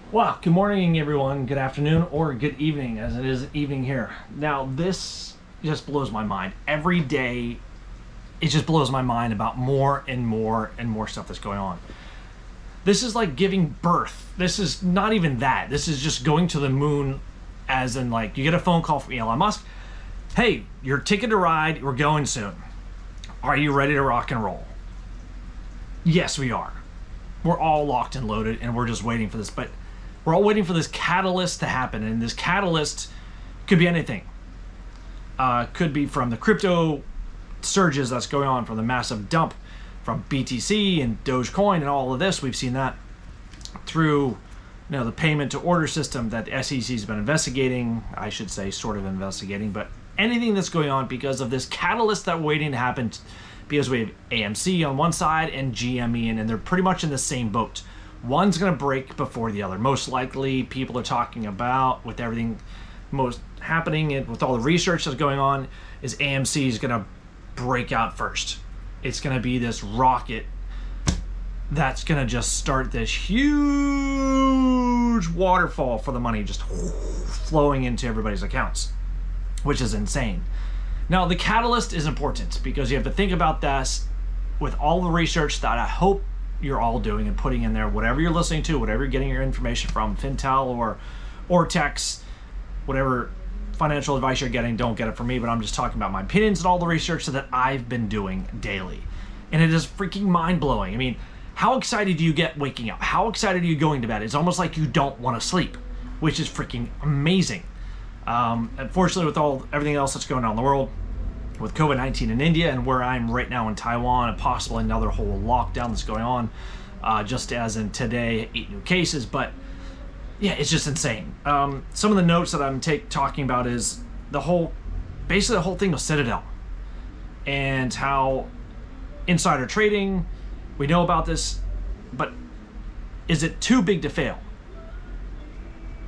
Well, good morning, everyone. Good afternoon, or good evening, as it is evening here. Now, this just blows my mind. Every day, it just blows my mind about more and more and more stuff that's going on. This is like giving birth. This is not even that. This is just going to the moon, as in, like, you get a phone call from Elon Musk. Hey, your ticket to ride, we're going soon. Are you ready to rock and roll? Yes, we are. We're all locked and loaded, and we're just waiting for this. But we're all waiting for this catalyst to happen, and this catalyst could be anything. Could be from the crypto surges that's going on, from the massive dump from BTC and Dogecoin and all of this. We've seen that through the payment to order system that the SEC's been investigating. I should say sort of investigating, but anything that's going on because of this catalyst that's waiting to happen, because we have AMC on one side and GME, and they're pretty much in the same boat. One's going to break before the other. Most likely, people are talking about, with everything most happening and with all the research that's going on, is AMC is going to break out first. It's going to be this rocket that's going to just start this huge waterfall for the money just flowing into everybody's accounts, which is insane. Now, the catalyst is important because you have to think about this with all the research that I hope you're all doing and putting in there, whatever you're listening to, whatever you're getting your information from, Fintel or Ortex, whatever financial advice you're getting, don't get it from me, but I'm just talking about my opinions and all the research that I've been doing daily. And it is freaking mind-blowing. I mean, how excited do you get waking up? How excited are you going to bed? It's almost like you don't want to sleep, which is freaking amazing. Unfortunately, with everything else that's going on in the world, with COVID-19 in India and where I'm right now in Taiwan, and possibly another whole lockdown that's going on, just as in today, 8 new cases. But yeah, it's just insane. Some of the notes that I'm talking about is basically the whole thing of Citadel and how insider trading, we know about this, but is it too big to fail?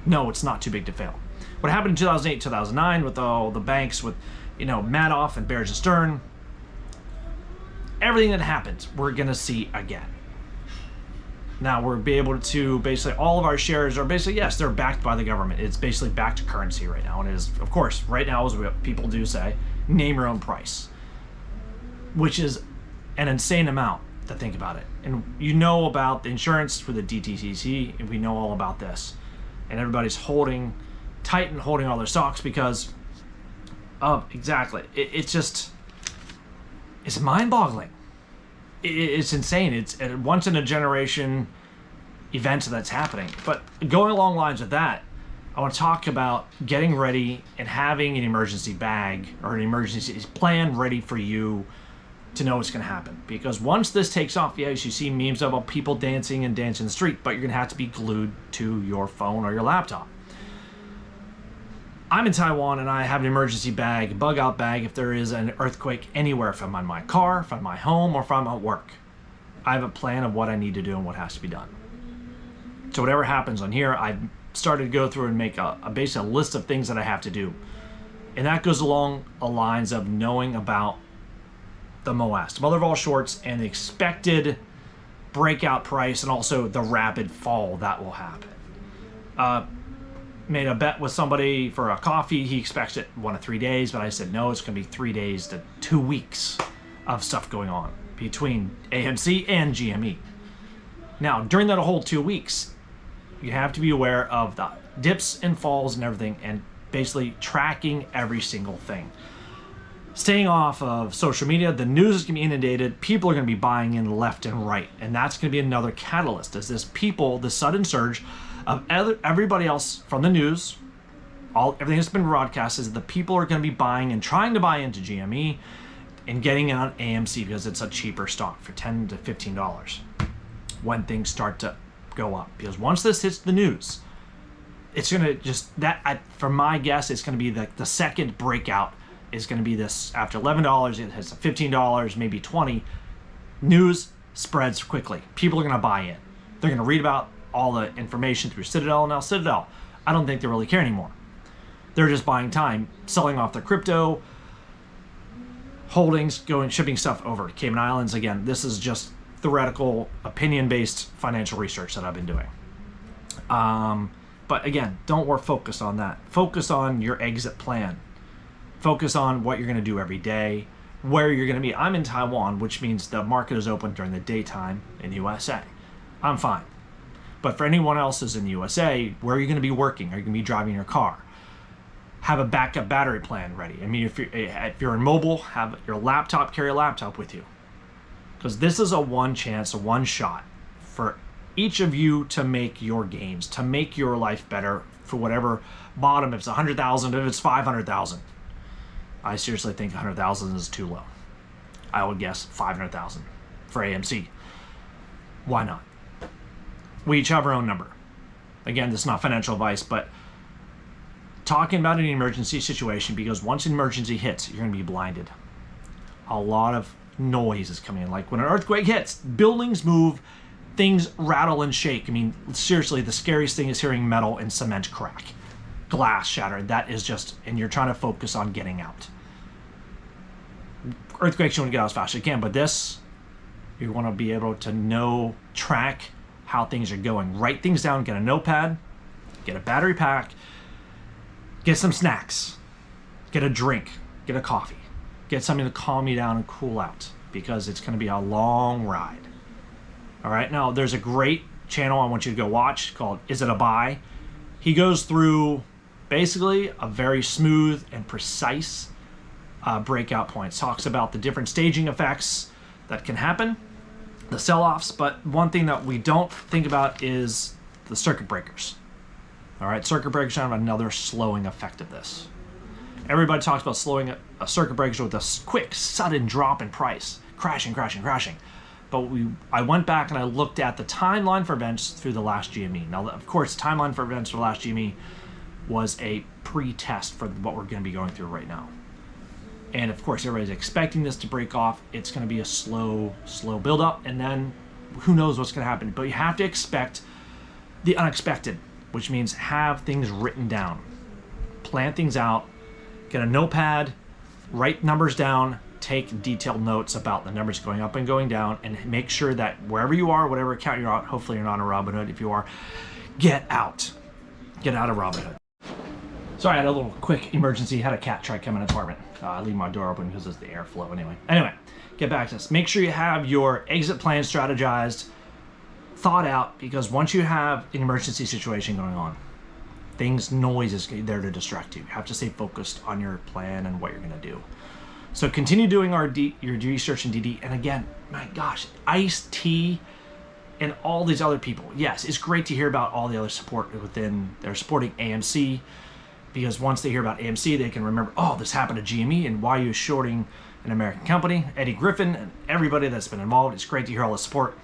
No, it's not too big to fail. What happened in 2008, 2009 with all the banks, with Madoff and Bears and Stern, everything that happened, we're gonna see again. Now we're be able to basically, all of our shares are basically, yes, they're backed by the government. It's basically back to currency right now, and it is, of course, right now, as what people do say, name your own price, which is an insane amount to think about it. And about the insurance for the DTCC, and we know all about this, and everybody's holding tight and holding all their stocks because exactly. It's mind-boggling. It's insane. It's a once in a generation event that's happening. But going along lines with that, I want to talk about getting ready and having an emergency bag or an emergency plan ready for you to know what's going to happen. Because once this takes off, yes, you see memes about people dancing in the street, but you're going to have to be glued to your phone or your laptop. I'm in Taiwan and I have an emergency bag, bug out bag, if there is an earthquake anywhere, if I'm in my car, if I'm at my home, or if I'm at work. I have a plan of what I need to do and what has to be done. So whatever happens on here, I've started to go through and make a basic list of things that I have to do. And that goes along the lines of knowing about the MOAS, mother of all shorts, and the expected breakout price, and also the rapid fall that will happen. Made a bet with somebody for a coffee. He expects it 1 to 3 days, but I said no, it's going to be 3 days to 2 weeks of stuff going on between AMC and GME. Now, during that whole 2 weeks, you have to be aware of the dips and falls and everything, and basically tracking every single thing. Staying off of social media, the news is going to be inundated. People are going to be buying in left and right, and that's going to be another catalyst. As the sudden surge of everybody else from the news, everything that's been broadcast, is the people are going to be buying and trying to buy into GME and getting it on AMC because it's a cheaper stock for $10 to $15 when things start to go up. Because once this hits the news, it's going to just, for my guess, it's going to be the second breakout is going to be this. After $11, it hits $15, maybe $20. News spreads quickly. People are going to buy in. They're going to read about all the information through Citadel. Now Citadel, I don't think they really care anymore. They're just buying time, selling off their crypto holdings, shipping stuff over to Cayman Islands. Again, this is just theoretical, opinion-based financial research that I've been doing. But again, don't focus on that. Focus on your exit plan. Focus on what you're going to do every day, where you're going to be. I'm in Taiwan, which means the market is open during the daytime in the USA. I'm fine. But for anyone else who's in the USA, where are you going to be working? Are you going to be driving your car? Have a backup battery plan ready. I mean, if you're in mobile, have your laptop, carry a laptop with you. Because this is a one chance, a one shot for each of you to make your gains, to make your life better for whatever bottom, if it's 100,000, if it's 500,000. I seriously think 100,000 is too low. I would guess 500,000 for AMC. Why not? We each have our own number. Again, this is not financial advice, but talking about an emergency situation, because once an emergency hits, you're going to be blinded. A lot of noise is coming in. Like when an earthquake hits, buildings move, things rattle and shake. I mean, seriously, the scariest thing is hearing metal and cement crack, glass shatter. That is just, and you're trying to focus on getting out. Earthquakes, you want to get out as fast as you can, but this, you want to be able to track how things are going. Write things down, get a notepad, get a battery pack, get some snacks, get a drink, get a coffee, get something to calm you down and cool out, because it's going to be a long ride. All right, now there's a great channel I want you to go watch called Is It a Buy? He goes through basically a very smooth and precise breakout points. Talks about the different staging effects that can happen, the sell-offs, but one thing that we don't think about is the circuit breakers. All right, circuit breakers have another slowing effect of this. Everybody talks about slowing a circuit breaker with a quick, sudden drop in price, crashing, crashing, crashing. But I went back and I looked at the timeline for events through the last GME. Now, of course, the timeline for events for the last GME was a pre-test for what we're going to be going through right now. And of course, everybody's expecting this to break off. It's going to be a slow build-up, and then who knows what's going to happen. But you have to expect the unexpected, which means have things written down. Plan things out, get a notepad, write numbers down, take detailed notes about the numbers going up and going down, and make sure that wherever you are, whatever account you're on, hopefully you're not a Robinhood. If you are, get out. Get out of Robinhood. Sorry, I had a little quick emergency. Had a cat try coming in the apartment. I leave my door open because it's the airflow anyway. Get back to this. Make sure you have your exit plan strategized, thought out, because once you have an emergency situation going on, noise is there to distract you. You have to stay focused on your plan and what you're going to do. So continue doing your research in DD. And again, my gosh, Ice-T and all these other people. Yes, it's great to hear about all the other support within. They're supporting AMC, because once they hear about AMC, they can remember, oh, this happened to GME, and why are you shorting an American company? Eddie Griffin and everybody that's been involved. It's great to hear all the support.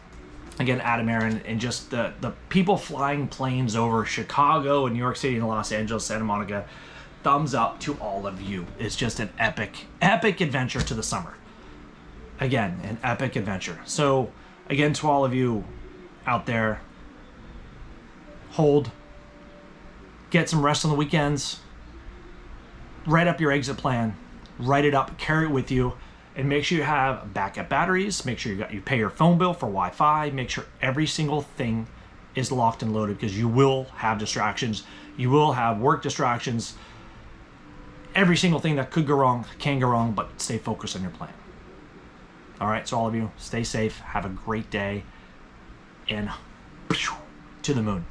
Again, Adam, Aron, and just the people flying planes over Chicago and New York City and Los Angeles, Santa Monica. Thumbs up to all of you. It's just an epic adventure to the summer. Again, an epic adventure. So, again, to all of you out there, hold. Get some rest on the weekends. Write up your exit plan. Write it up, carry it with you, and make sure you have backup batteries. Make sure you pay your phone bill for Wi-Fi. Make sure every single thing is locked and loaded, because you will have distractions. You will have work distractions. Every single thing that could go wrong can go wrong, but stay focused on your plan. All right, so all of you, stay safe. Have a great day, and to the moon.